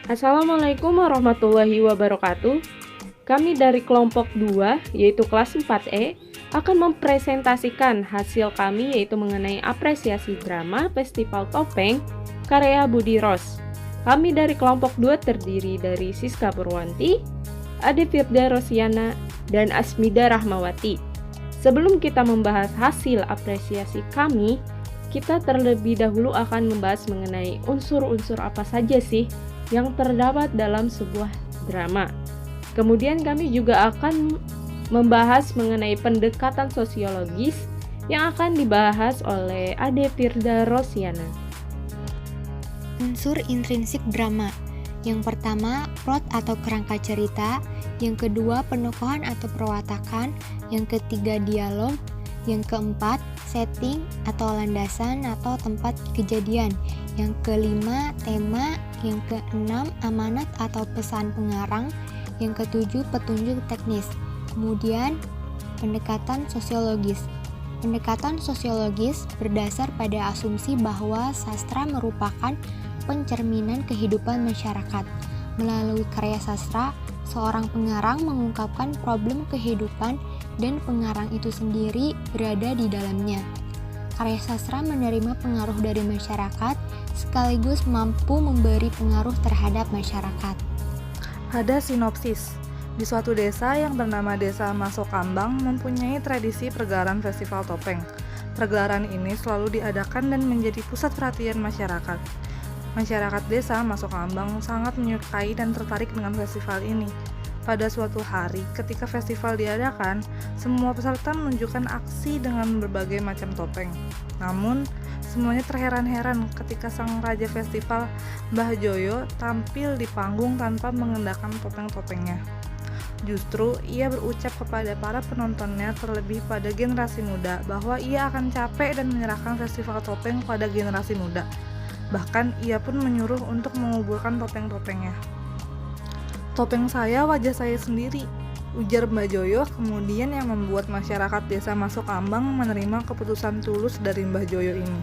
Assalamualaikum warahmatullahi wabarakatuh. Kami dari kelompok 2, yaitu kelas 4E, akan mempresentasikan hasil kami yaitu mengenai apresiasi drama Festival Topeng karya Budi Ros. Kami dari kelompok 2 terdiri dari Siska Purwanti, Ade Firda Rosiana, dan Asmida Rahmawati. Sebelum kita membahas hasil apresiasi kami, kita terlebih dahulu akan membahas mengenai unsur-unsur apa saja sih yang terdapat dalam sebuah drama. Kemudian kami juga akan membahas mengenai pendekatan sosiologis yang akan dibahas oleh Ade Firda Rosiana. Unsur intrinsik drama. Yang pertama, plot atau kerangka cerita. Yang kedua, penokohan atau perwatakan. Yang ketiga, dialog. Yang keempat, setting atau landasan atau tempat kejadian. Yang kelima, tema. Yang keenam, amanat atau pesan pengarang. Yang ketujuh, petunjuk teknis. Kemudian, pendekatan sosiologis. Pendekatan sosiologis berdasar pada asumsi bahwa sastra merupakan pencerminan kehidupan masyarakat. Melalui karya sastra, seorang pengarang mengungkapkan problem kehidupan dan pengarang itu sendiri berada di dalamnya. Karya sastra menerima pengaruh dari masyarakat sekaligus mampu memberi pengaruh terhadap masyarakat. Ada sinopsis. Di suatu desa yang bernama Desa Masokambang mempunyai tradisi pergelaran Festival Topeng. Pergelaran ini selalu diadakan dan menjadi pusat perhatian masyarakat. Masyarakat desa Masokambang sangat menyukai dan tertarik dengan festival ini. Pada suatu hari, ketika festival diadakan, semua peserta menunjukkan aksi dengan berbagai macam topeng. Namun, semuanya terheran-heran ketika sang raja festival, Mbah Joyo, tampil di panggung tanpa mengenakan topeng-topengnya. Justru, ia berucap kepada para penontonnya, terlebih pada generasi muda, bahwa ia akan capek dan menyerahkan festival topeng pada generasi muda. Bahkan, ia pun menyuruh untuk menguburkan topeng-topengnya. "Topeng saya, wajah saya sendiri," ujar Mbah Joyo. Kemudian yang membuat masyarakat desa Masokambang menerima keputusan tulus dari Mbah Joyo ini.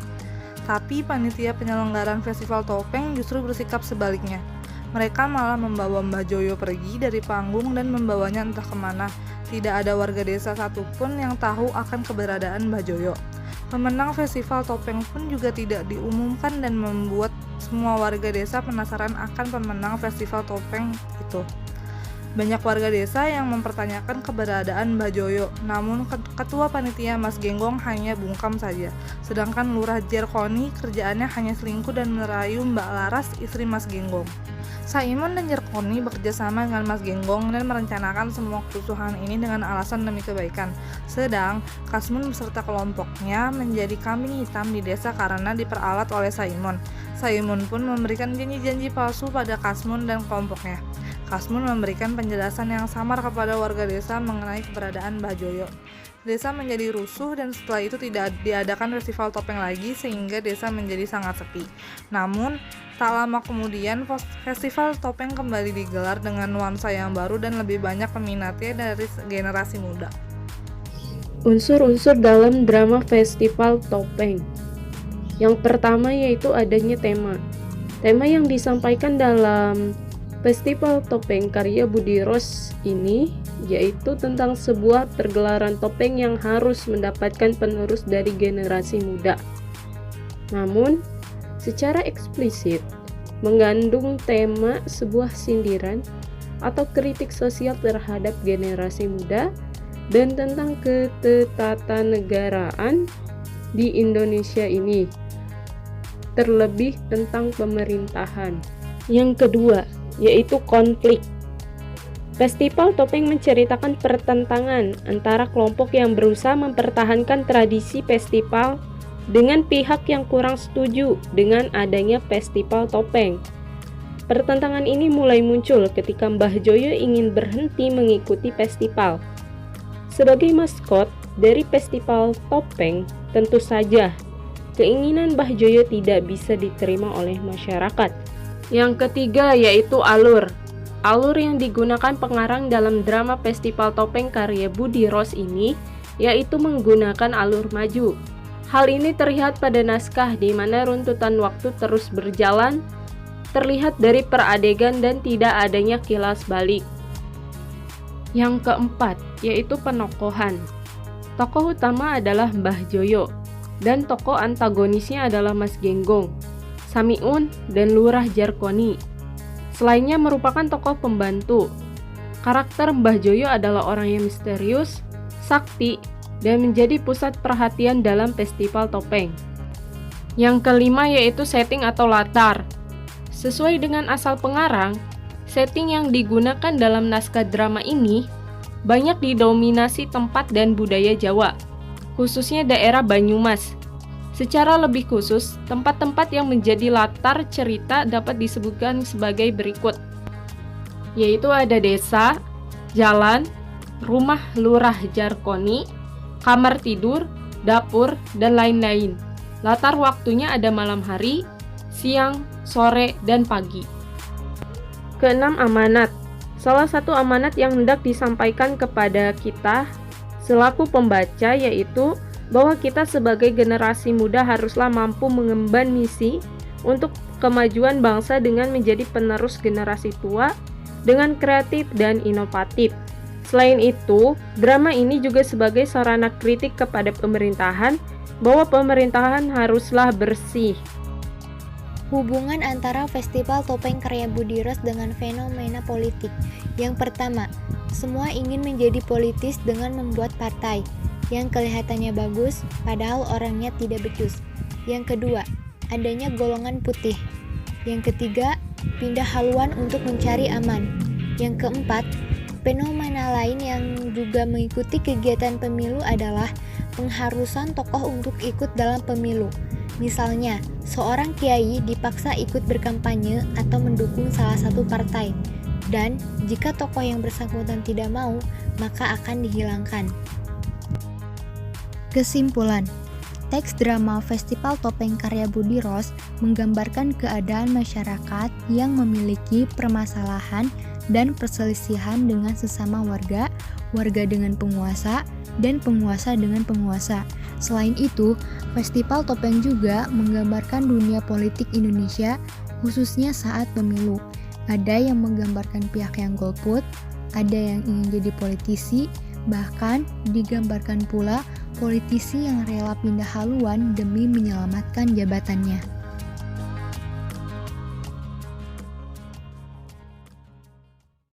Tapi panitia penyelenggaraan festival topeng justru bersikap sebaliknya. Mereka malah membawa Mbah Joyo pergi dari panggung dan membawanya entah kemana. Tidak ada warga desa satupun yang tahu akan keberadaan Mbah Joyo. Pemenang festival topeng pun juga tidak diumumkan dan membuat semua warga desa penasaran akan pemenang festival topeng itu. Banyak warga desa yang mempertanyakan keberadaan Mbah Joyo, namun ketua panitia Mas Genggong hanya bungkam saja. Sedangkan Lurah Jerkoni kerjaannya hanya selingkuh dan merayu Mbak Laras, istri Mas Genggong. Saimon dan Jerkoni bekerja sama dengan Mas Genggong dan merencanakan semua kerusuhan ini dengan alasan demi kebaikan. Sedang Kasmun beserta kelompoknya menjadi kambing hitam di desa karena diperalat oleh Saimon. Saimon pun memberikan janji-janji palsu pada Kasmun dan kelompoknya. Kasmun memberikan penjelasan yang samar kepada warga desa mengenai keberadaan Mbah Joyo. Desa menjadi rusuh dan setelah itu tidak diadakan festival topeng lagi sehingga desa menjadi sangat sepi. Namun, tak lama kemudian festival topeng kembali digelar dengan nuansa yang baru dan lebih banyak peminatnya dari generasi muda. Unsur-unsur dalam drama Festival Topeng. Yang pertama yaitu adanya tema. Tema yang disampaikan dalam Festival Topeng karya Budi Ros ini yaitu tentang sebuah pergelaran topeng yang harus mendapatkan penerus dari generasi muda. Namun, secara eksplisit mengandung tema sebuah sindiran atau kritik sosial terhadap generasi muda dan tentang ketatanegaraan di Indonesia ini, terlebih tentang pemerintahan. Yang kedua, yaitu konflik. Festival Topeng menceritakan pertentangan antara kelompok yang berusaha mempertahankan tradisi festival dengan pihak yang kurang setuju dengan adanya Festival Topeng. Pertentangan ini mulai muncul ketika Mbah Joyo ingin berhenti mengikuti festival. Sebagai maskot dari Festival Topeng, tentu saja keinginan Mbah Joyo tidak bisa diterima oleh masyarakat. Yang ketiga yaitu alur. Alur yang digunakan pengarang dalam drama Festival Topeng karya Budi Ros ini yaitu menggunakan alur maju. Hal ini terlihat pada naskah di mana runtutan waktu terus berjalan terlihat dari peradegan dan tidak adanya kilas balik. Yang keempat, yaitu penokohan. Tokoh utama adalah Mbah Joyo, dan tokoh antagonisnya adalah Mas Genggong, Samiun, dan Lurah Jarkoni. Selainnya merupakan tokoh pembantu. Karakter Mbah Joyo adalah orang yang misterius, sakti, dan menjadi pusat perhatian dalam festival topeng. Yang kelima yaitu setting atau latar. Sesuai dengan asal pengarang, setting yang digunakan dalam naskah drama ini banyak didominasi tempat dan budaya Jawa, khususnya daerah Banyumas. Secara lebih khusus, tempat-tempat yang menjadi latar cerita dapat disebutkan sebagai berikut, yaitu ada desa, jalan, rumah Lurah Jarkoni, kamar tidur, dapur, dan lain-lain. Latar waktunya ada malam hari, siang, sore, dan pagi. Keenam, amanat. Salah satu amanat yang hendak disampaikan kepada kita selaku pembaca yaitu bahwa kita sebagai generasi muda haruslah mampu mengemban misi untuk kemajuan bangsa dengan menjadi penerus generasi tua dengan kreatif dan inovatif. Selain itu, drama ini juga sebagai sarana kritik kepada pemerintahan bahwa pemerintahan haruslah bersih. Hubungan antara Festival Topeng Karya Budi Ros dengan fenomena politik. Yang pertama, semua ingin menjadi politis dengan membuat partai yang kelihatannya bagus, padahal orangnya tidak becus. Yang kedua, adanya golongan putih. Yang ketiga, pindah haluan untuk mencari aman. Yang keempat, fenomena lain yang juga mengikuti kegiatan pemilu adalah pengharusan tokoh untuk ikut dalam pemilu. Misalnya, seorang kiai dipaksa ikut berkampanye atau mendukung salah satu partai, dan jika tokoh yang bersangkutan tidak mau, maka akan dihilangkan. Kesimpulan, teks drama Festival Topeng Karya Budi Ros menggambarkan keadaan masyarakat yang memiliki permasalahan dan perselisihan dengan sesama warga, warga dengan penguasa, dan penguasa dengan penguasa. Selain itu, Festival Topeng juga menggambarkan dunia politik Indonesia, khususnya saat pemilu. Ada yang menggambarkan pihak yang golput, ada yang ingin jadi politisi, bahkan digambarkan pula politisi yang rela pindah haluan demi menyelamatkan jabatannya.